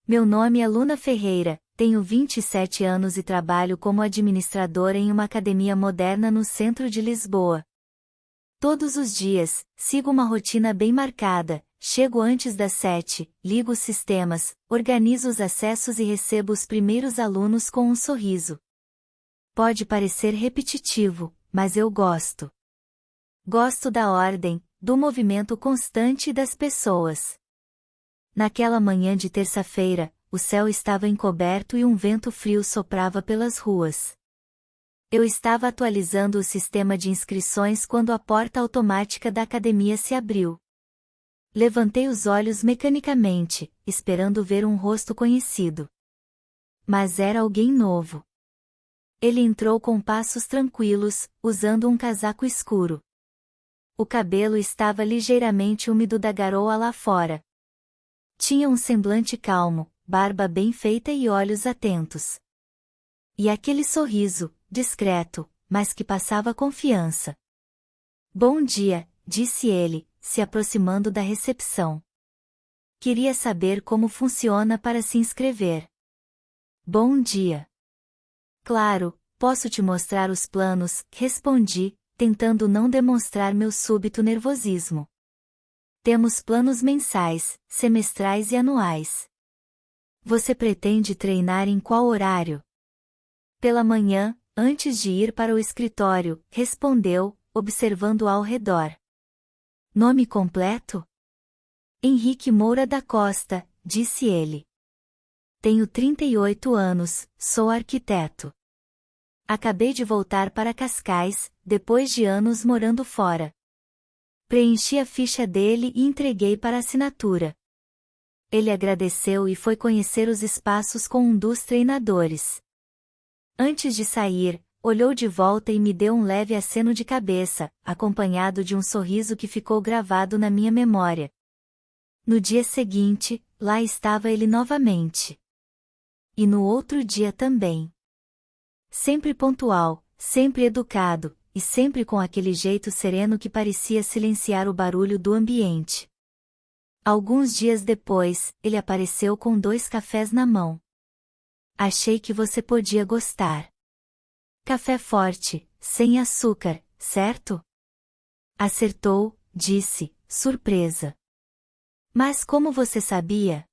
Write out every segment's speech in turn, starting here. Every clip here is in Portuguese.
Meu nome é Luna Ferreira, tenho 27 anos e trabalho como administradora em uma academia moderna no centro de Lisboa. Todos os dias, sigo uma rotina bem marcada, chego antes das 7, ligo os sistemas, organizo os acessos e recebo os primeiros alunos com um sorriso. Pode parecer repetitivo, mas eu gosto. Gosto da ordem, do movimento constante das pessoas. Naquela manhã de terça-feira, o céu estava encoberto e um vento frio soprava pelas ruas. Eu estava atualizando o sistema de inscrições quando a porta automática da academia se abriu. Levantei os olhos mecanicamente, esperando ver um rosto conhecido. Mas era alguém novo. Ele entrou com passos tranquilos, usando um casaco escuro. O cabelo estava ligeiramente úmido da garoa lá fora. Tinha um semblante calmo, barba bem feita e olhos atentos. E aquele sorriso, discreto, mas que passava confiança. Bom dia, disse ele, se aproximando da recepção. Queria saber como funciona para se inscrever. Bom dia. Claro, posso te mostrar os planos, respondi, tentando não demonstrar meu súbito nervosismo. Temos planos mensais, semestrais e anuais. Você pretende treinar em qual horário? Pela manhã, antes de ir para o escritório, respondeu, observando ao redor. Nome completo? Henrique Moura da Costa, disse ele. Tenho 38 anos, sou arquiteto. Acabei de voltar para Cascais, depois de anos morando fora. Preenchi a ficha dele e entreguei para assinatura. Ele agradeceu e foi conhecer os espaços com um dos treinadores. Antes de sair, olhou de volta e me deu um leve aceno de cabeça, acompanhado de um sorriso que ficou gravado na minha memória. No dia seguinte, lá estava ele novamente. E no outro dia também. Sempre pontual, sempre educado, e sempre com aquele jeito sereno que parecia silenciar o barulho do ambiente. Alguns dias depois, ele apareceu com 2 cafés na mão. Achei que você podia gostar. Café forte, sem açúcar, certo? Acertou, disse, surpresa. Mas como você sabia?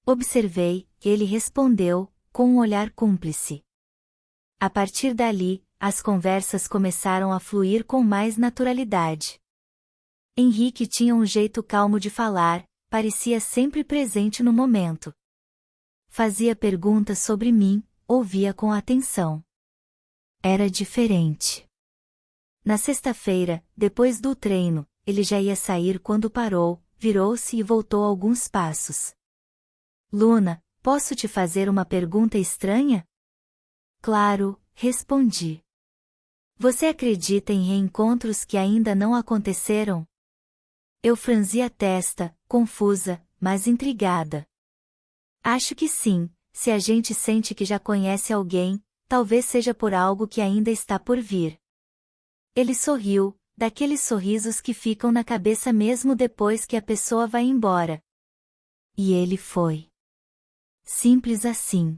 Observei, ele respondeu, com um olhar cúmplice. A partir dali, as conversas começaram a fluir com mais naturalidade. Henrique tinha um jeito calmo de falar, parecia sempre presente no momento. Fazia perguntas sobre mim, ouvia com atenção. Era diferente. Na sexta-feira, depois do treino, ele já ia sair quando parou, virou-se e voltou alguns passos. Luna, posso te fazer uma pergunta estranha? Claro, respondi. Você acredita em reencontros que ainda não aconteceram? Eu franzi a testa, confusa, mas intrigada. Acho que sim, se a gente sente que já conhece alguém, talvez seja por algo que ainda está por vir. Ele sorriu, daqueles sorrisos que ficam na cabeça mesmo depois que a pessoa vai embora. E ele foi. Simples assim.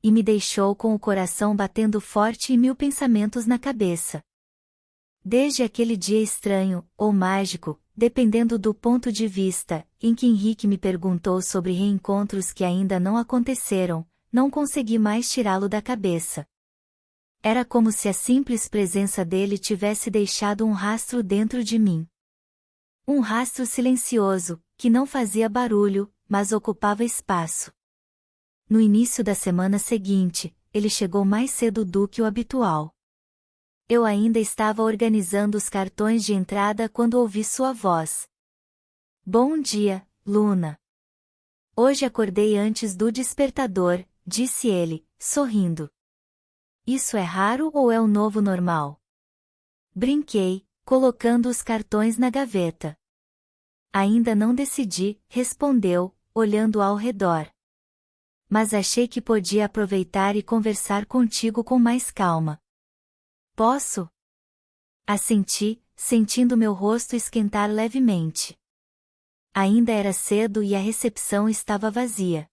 E me deixou com o coração batendo forte e 1000 pensamentos na cabeça. Desde aquele dia estranho, ou mágico, dependendo do ponto de vista, em que Henrique me perguntou sobre reencontros que ainda não aconteceram, não consegui mais tirá-lo da cabeça. Era como se a simples presença dele tivesse deixado um rastro dentro de mim. Um rastro silencioso, que não fazia barulho, mas ocupava espaço. No início da semana seguinte, ele chegou mais cedo do que o habitual. Eu ainda estava organizando os cartões de entrada quando ouvi sua voz. Bom dia, Luna. Hoje acordei antes do despertador, disse ele, sorrindo. Isso é raro ou é o novo normal? Brinquei, colocando os cartões na gaveta. Ainda não decidi, respondeu, olhando ao redor. Mas achei que podia aproveitar e conversar contigo com mais calma. Posso? Assenti, sentindo meu rosto esquentar levemente. Ainda era cedo e a recepção estava vazia.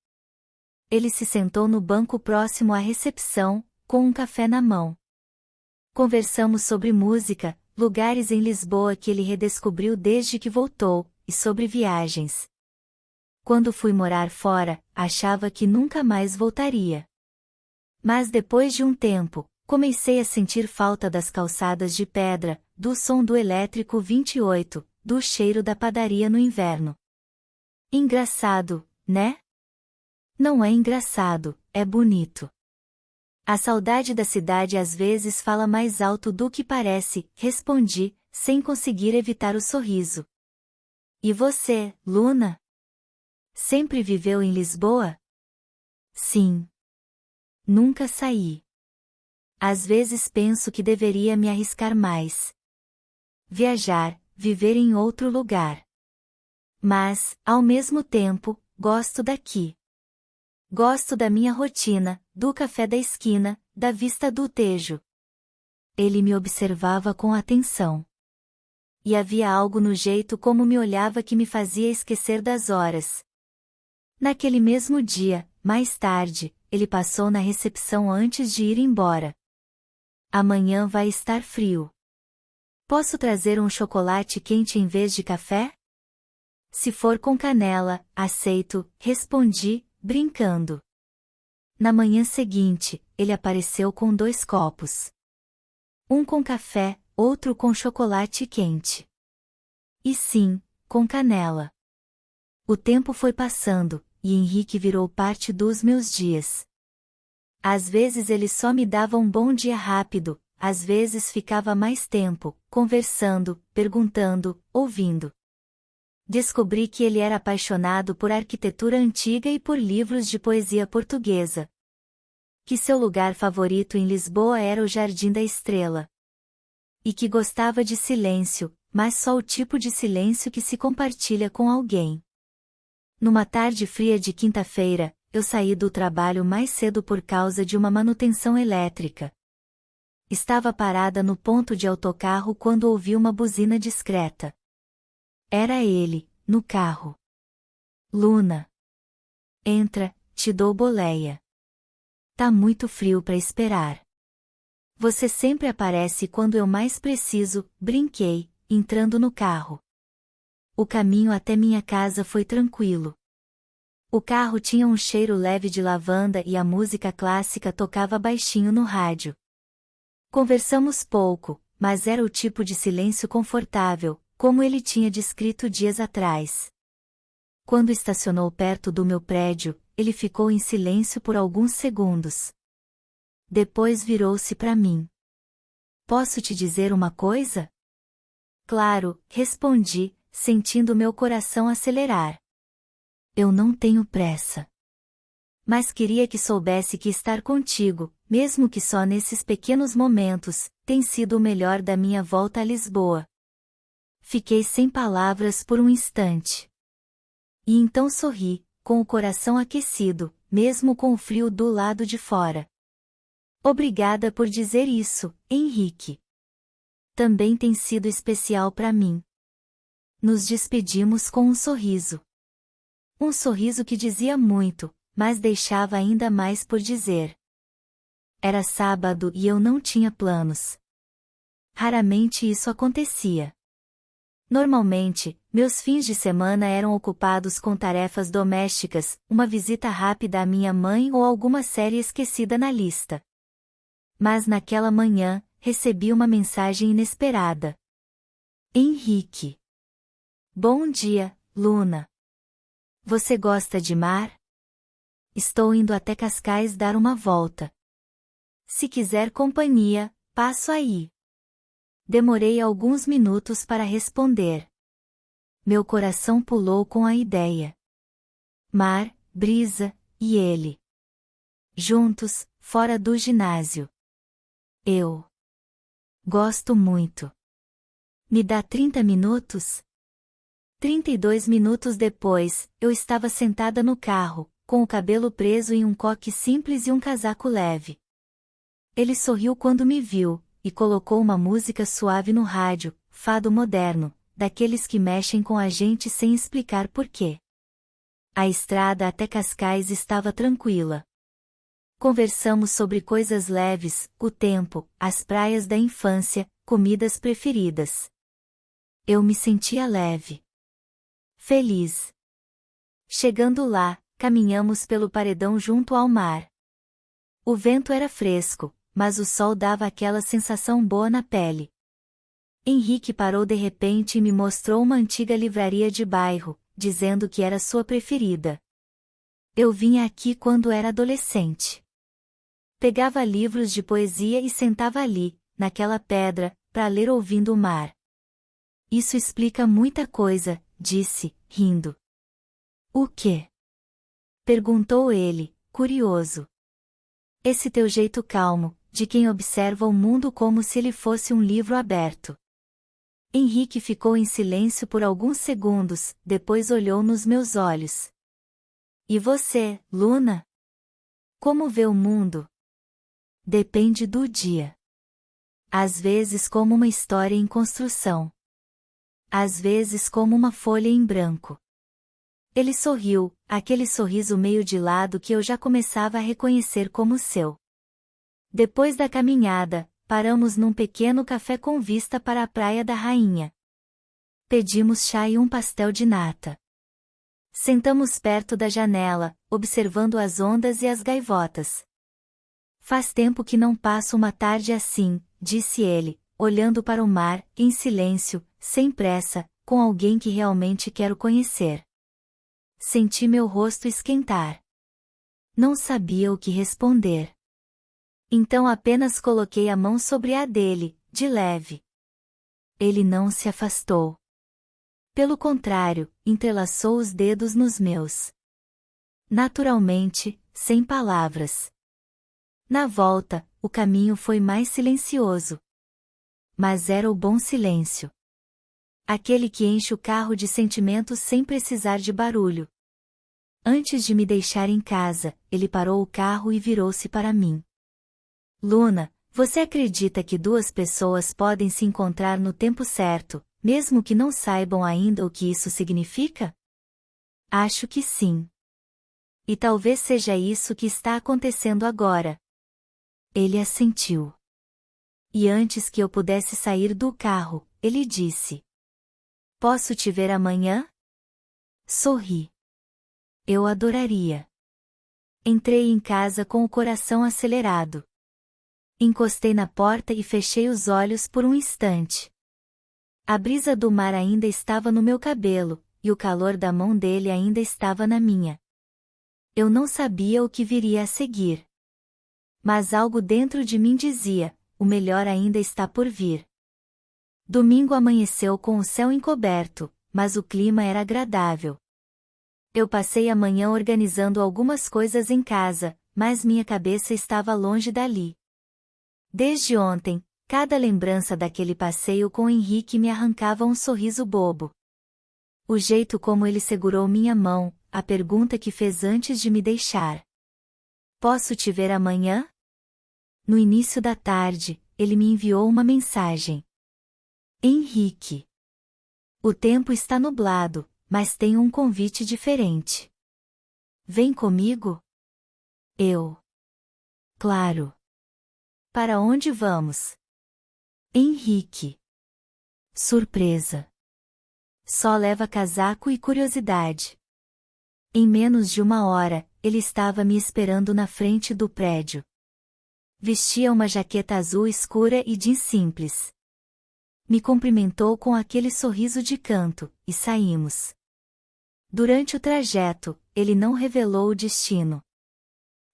Ele se sentou no banco próximo à recepção, com um café na mão. Conversamos sobre música, lugares em Lisboa que ele redescobriu desde que voltou, e sobre viagens. Quando fui morar fora, achava que nunca mais voltaria. Mas depois de um tempo, comecei a sentir falta das calçadas de pedra, do som do elétrico 28, do cheiro da padaria no inverno. Engraçado, né? Não é engraçado, é bonito. A saudade da cidade às vezes fala mais alto do que parece, respondi, sem conseguir evitar o sorriso. E você, Luna? Sempre viveu em Lisboa? Sim. Nunca saí. Às vezes penso que deveria me arriscar mais. Viajar, viver em outro lugar. Mas, ao mesmo tempo, gosto daqui. Gosto da minha rotina, do café da esquina, da vista do Tejo. Ele me observava com atenção. E havia algo no jeito como me olhava que me fazia esquecer das horas. Naquele mesmo dia, mais tarde, ele passou na recepção antes de ir embora. Amanhã vai estar frio. Posso trazer um chocolate quente em vez de café? Se for com canela, aceito, respondi, brincando. Na manhã seguinte, ele apareceu com 2 copos. Um com café, outro com chocolate quente. E sim, com canela. O tempo foi passando, e Henrique virou parte dos meus dias. Às vezes ele só me dava um bom dia rápido, às vezes ficava mais tempo, conversando, perguntando, ouvindo. Descobri que ele era apaixonado por arquitetura antiga e por livros de poesia portuguesa. Que seu lugar favorito em Lisboa era o Jardim da Estrela. E que gostava de silêncio, mas só o tipo de silêncio que se compartilha com alguém. Numa tarde fria de quinta-feira, eu saí do trabalho mais cedo por causa de uma manutenção elétrica. Estava parada no ponto de autocarro quando ouvi uma buzina discreta. Era ele, no carro. Luna. Entra, te dou boleia. Tá muito frio pra esperar. Você sempre aparece quando eu mais preciso, brinquei, entrando no carro. O caminho até minha casa foi tranquilo. O carro tinha um cheiro leve de lavanda e a música clássica tocava baixinho no rádio. Conversamos pouco, mas era o tipo de silêncio confortável, como ele tinha descrito dias atrás. Quando estacionou perto do meu prédio, ele ficou em silêncio por alguns segundos. Depois virou-se para mim. Posso te dizer uma coisa? Claro, respondi, sentindo meu coração acelerar. Eu não tenho pressa. Mas queria que soubesse que estar contigo, mesmo que só nesses pequenos momentos, tem sido o melhor da minha volta a Lisboa. Fiquei sem palavras por um instante. E então sorri, com o coração aquecido, mesmo com o frio do lado de fora. Obrigada por dizer isso, Henrique. Também tem sido especial para mim. Nos despedimos com um sorriso. Um sorriso que dizia muito, mas deixava ainda mais por dizer. Era sábado e eu não tinha planos. Raramente isso acontecia. Normalmente, meus fins de semana eram ocupados com tarefas domésticas, uma visita rápida à minha mãe ou alguma série esquecida na lista. Mas naquela manhã, recebi uma mensagem inesperada. Henrique. Bom dia, Luna. Você gosta de mar? Estou indo até Cascais dar uma volta. Se quiser companhia, passo aí. Demorei alguns minutos para responder. Meu coração pulou com a ideia. Mar, brisa, e ele. Juntos, fora do ginásio. Eu. Gosto muito. Me dá 30 minutos? 32 minutos depois, eu estava sentada no carro, com o cabelo preso em um coque simples e um casaco leve. Ele sorriu quando me viu, e colocou uma música suave no rádio, fado moderno, daqueles que mexem com a gente sem explicar porquê. A estrada até Cascais estava tranquila. Conversamos sobre coisas leves, o tempo, as praias da infância, comidas preferidas. Eu me sentia leve. Feliz. Chegando lá, caminhamos pelo paredão junto ao mar. O vento era fresco, mas o sol dava aquela sensação boa na pele. Henrique parou de repente e me mostrou uma antiga livraria de bairro, dizendo que era sua preferida. Eu vinha aqui quando era adolescente. Pegava livros de poesia e sentava ali, naquela pedra, para ler ouvindo o mar. Isso explica muita coisa, disse, rindo. O quê? Perguntou ele, curioso. Esse teu jeito calmo, de quem observa o mundo como se ele fosse um livro aberto. Henrique ficou em silêncio por alguns segundos, depois olhou nos meus olhos. E você, Luna? Como vê o mundo? Depende do dia. Às vezes como uma história em construção. Às vezes como uma folha em branco. Ele sorriu, aquele sorriso meio de lado que eu já começava a reconhecer como seu. Depois da caminhada, paramos num pequeno café com vista para a Praia da Rainha. Pedimos chá e um pastel de nata. Sentamos perto da janela, observando as ondas e as gaivotas. Faz tempo que não passo uma tarde assim, disse ele, olhando para o mar, em silêncio, sem pressa, com alguém que realmente quero conhecer. Senti meu rosto esquentar. Não sabia o que responder. Então apenas coloquei a mão sobre a dele, de leve. Ele não se afastou. Pelo contrário, entrelaçou os dedos nos meus. Naturalmente, sem palavras. Na volta, o caminho foi mais silencioso. Mas era o bom silêncio. Aquele que enche o carro de sentimentos sem precisar de barulho. Antes de me deixar em casa, ele parou o carro e virou-se para mim. Luna, você acredita que duas pessoas podem se encontrar no tempo certo, mesmo que não saibam ainda o que isso significa? Acho que sim. E talvez seja isso que está acontecendo agora. Ele assentiu. E antes que eu pudesse sair do carro, ele disse: Posso te ver amanhã? Sorri. Eu adoraria. Entrei em casa com o coração acelerado. Encostei na porta e fechei os olhos por um instante. A brisa do mar ainda estava no meu cabelo, e o calor da mão dele ainda estava na minha. Eu não sabia o que viria a seguir. Mas algo dentro de mim dizia: o melhor ainda está por vir. Domingo amanheceu com o céu encoberto, mas o clima era agradável. Eu passei a manhã organizando algumas coisas em casa, mas minha cabeça estava longe dali. Desde ontem, cada lembrança daquele passeio com Henrique me arrancava um sorriso bobo. O jeito como ele segurou minha mão, a pergunta que fez antes de me deixar. Posso te ver amanhã? No início da tarde, ele me enviou uma mensagem. Henrique. O tempo está nublado, mas tenho um convite diferente. Vem comigo? Eu. Claro. Para onde vamos? Henrique. Surpresa. Só leva casaco e curiosidade. Em menos de uma hora, ele estava me esperando na frente do prédio. Vestia uma jaqueta azul escura e jeans simples. Me cumprimentou com aquele sorriso de canto, e saímos. Durante o trajeto, ele não revelou o destino.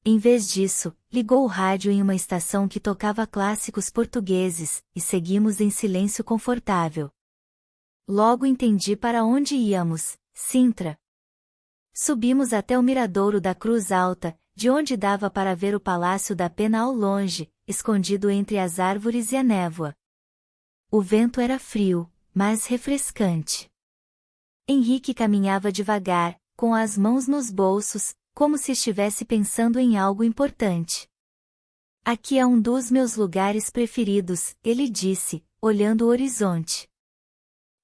Em vez disso, ligou o rádio em uma estação que tocava clássicos portugueses, e seguimos em silêncio confortável. Logo entendi para onde íamos: Sintra. Subimos até o miradouro da Cruz Alta, de onde dava para ver o Palácio da Pena ao longe, escondido entre as árvores e a névoa. O vento era frio, mas refrescante. Henrique caminhava devagar, com as mãos nos bolsos, como se estivesse pensando em algo importante. Aqui é um dos meus lugares preferidos, ele disse, olhando o horizonte.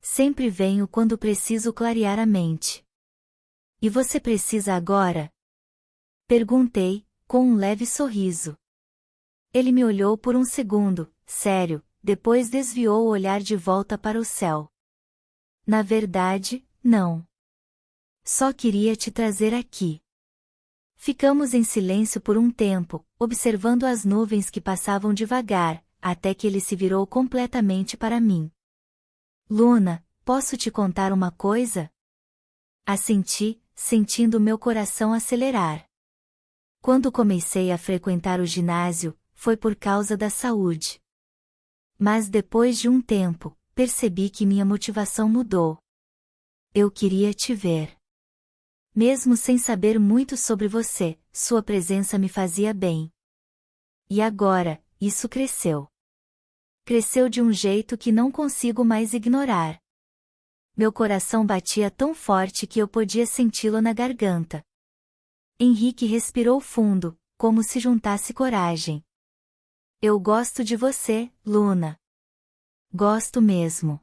Sempre venho quando preciso clarear a mente. E você precisa agora? Perguntei, com um leve sorriso. Ele me olhou por um segundo, sério, depois desviou o olhar de volta para o céu. Na verdade, não. Só queria te trazer aqui. Ficamos em silêncio por um tempo, observando as nuvens que passavam devagar, até que ele se virou completamente para mim. Luna, posso te contar uma coisa? Assenti, sentindo meu coração acelerar. Quando comecei a frequentar o ginásio, foi por causa da saúde. Mas depois de um tempo, percebi que minha motivação mudou. Eu queria te ver. Mesmo sem saber muito sobre você, sua presença me fazia bem. E agora, isso cresceu. Cresceu de um jeito que não consigo mais ignorar. Meu coração batia tão forte que eu podia senti-lo na garganta. Henrique respirou fundo, como se juntasse coragem. Eu gosto de você, Luna. Gosto mesmo.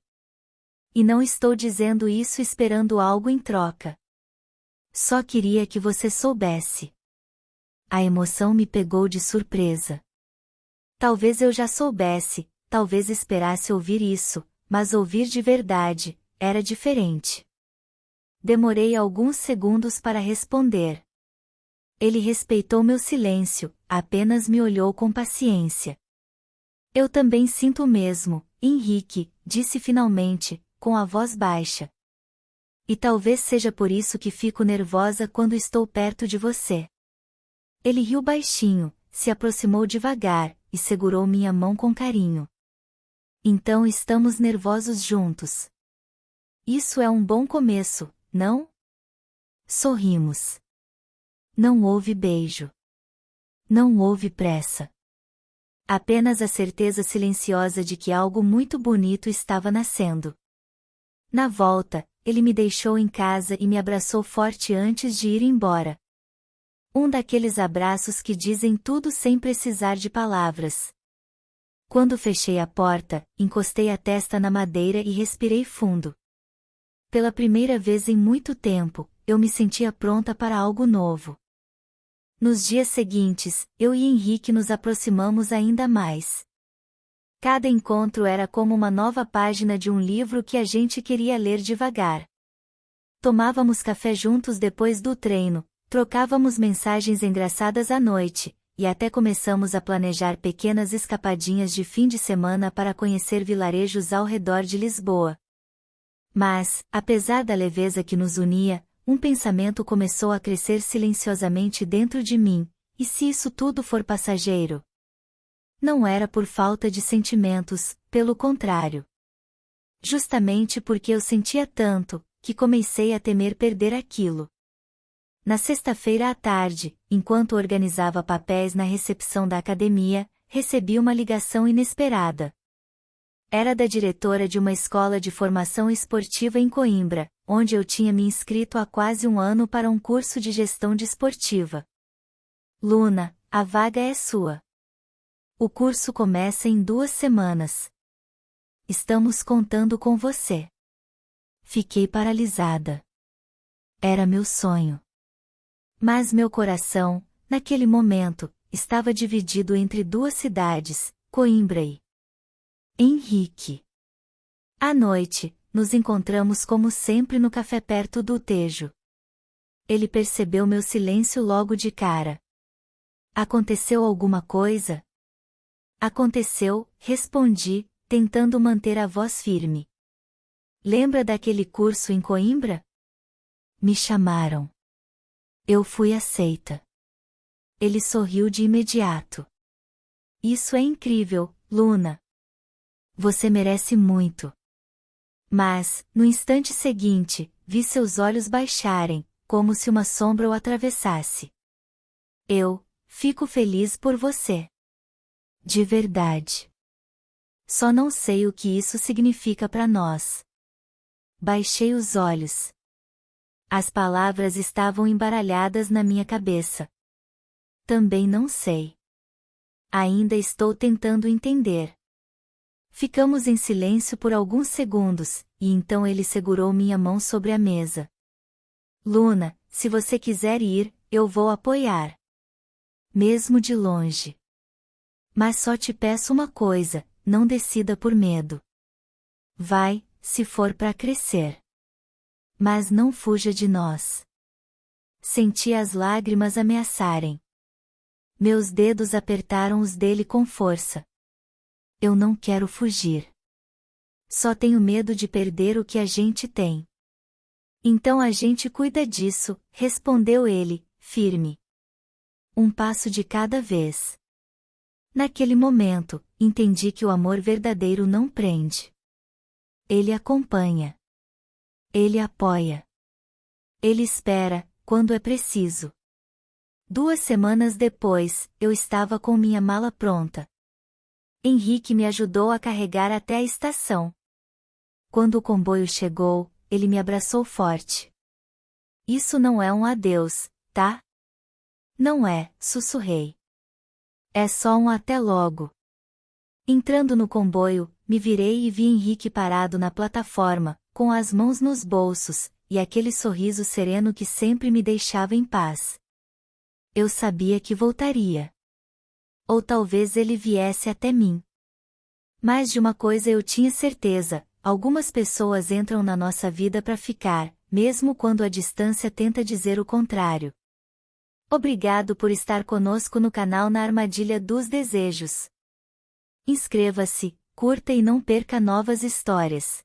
E não estou dizendo isso esperando algo em troca. Só queria que você soubesse. A emoção me pegou de surpresa. Talvez eu já soubesse, talvez esperasse ouvir isso, mas ouvir de verdade, era diferente. Demorei alguns segundos para responder. Ele respeitou meu silêncio, apenas me olhou com paciência. Eu também sinto o mesmo, Henrique, disse finalmente, com a voz baixa. E talvez seja por isso que fico nervosa quando estou perto de você. Ele riu baixinho, se aproximou devagar, e segurou minha mão com carinho. Então estamos nervosos juntos. Isso é um bom começo, não? Sorrimos. Não houve beijo. Não houve pressa. Apenas a certeza silenciosa de que algo muito bonito estava nascendo. Na volta, ele me deixou em casa e me abraçou forte antes de ir embora. Um daqueles abraços que dizem tudo sem precisar de palavras. Quando fechei a porta, encostei a testa na madeira e respirei fundo. Pela primeira vez em muito tempo, eu me sentia pronta para algo novo. Nos dias seguintes, eu e Henrique nos aproximamos ainda mais. Cada encontro era como uma nova página de um livro que a gente queria ler devagar. Tomávamos café juntos depois do treino, trocávamos mensagens engraçadas à noite, e até começamos a planejar pequenas escapadinhas de fim de semana para conhecer vilarejos ao redor de Lisboa. Mas, apesar da leveza que nos unia, um pensamento começou a crescer silenciosamente dentro de mim: e se isso tudo for passageiro? Não era por falta de sentimentos, pelo contrário. Justamente porque eu sentia tanto, que comecei a temer perder aquilo. Na sexta-feira à tarde, enquanto organizava papéis na recepção da academia, recebi uma ligação inesperada. Era da diretora de uma escola de formação esportiva em Coimbra, onde eu tinha me inscrito há quase um ano para um curso de gestão desportiva. Luna, a vaga é sua. O curso começa em 2 semanas. Estamos contando com você. Fiquei paralisada. Era meu sonho. Mas meu coração, naquele momento, estava dividido entre 2 cidades, Coimbra e Henrique. À noite, nos encontramos como sempre no café perto do Tejo. Ele percebeu meu silêncio logo de cara. Aconteceu alguma coisa? Aconteceu, respondi, tentando manter a voz firme. Lembra daquele curso em Coimbra? Me chamaram. Eu fui aceita. Ele sorriu de imediato. Isso é incrível, Luna. Você merece muito. Mas, no instante seguinte, vi seus olhos baixarem, como se uma sombra o atravessasse. Eu fico feliz por você. De verdade. Só não sei o que isso significa para nós. Baixei os olhos. As palavras estavam embaralhadas na minha cabeça. Também não sei. Ainda estou tentando entender. Ficamos em silêncio por alguns segundos, e então ele segurou minha mão sobre a mesa. Luna, se você quiser ir, eu vou apoiar. Mesmo de longe. Mas só te peço uma coisa, não decida por medo. Vai, se for para crescer. Mas não fuja de nós. Senti as lágrimas ameaçarem. Meus dedos apertaram os dele com força. Eu não quero fugir. Só tenho medo de perder o que a gente tem. Então a gente cuida disso, respondeu ele, firme. Um passo de cada vez. Naquele momento, entendi que o amor verdadeiro não prende. Ele acompanha. Ele apoia. Ele espera, quando é preciso. 2 semanas depois, eu estava com minha mala pronta. Henrique me ajudou a carregar até a estação. Quando o comboio chegou, ele me abraçou forte. Isso não é um adeus, tá? Não é, sussurrei. É só um até logo. Entrando no comboio, me virei e vi Henrique parado na plataforma, com as mãos nos bolsos, e aquele sorriso sereno que sempre me deixava em paz. Eu sabia que voltaria. Ou talvez ele viesse até mim. Mas de uma coisa eu tinha certeza: algumas pessoas entram na nossa vida para ficar, mesmo quando a distância tenta dizer o contrário. Obrigado por estar conosco no canal Na Armadilha dos Desejos. Inscreva-se, curta e não perca novas histórias.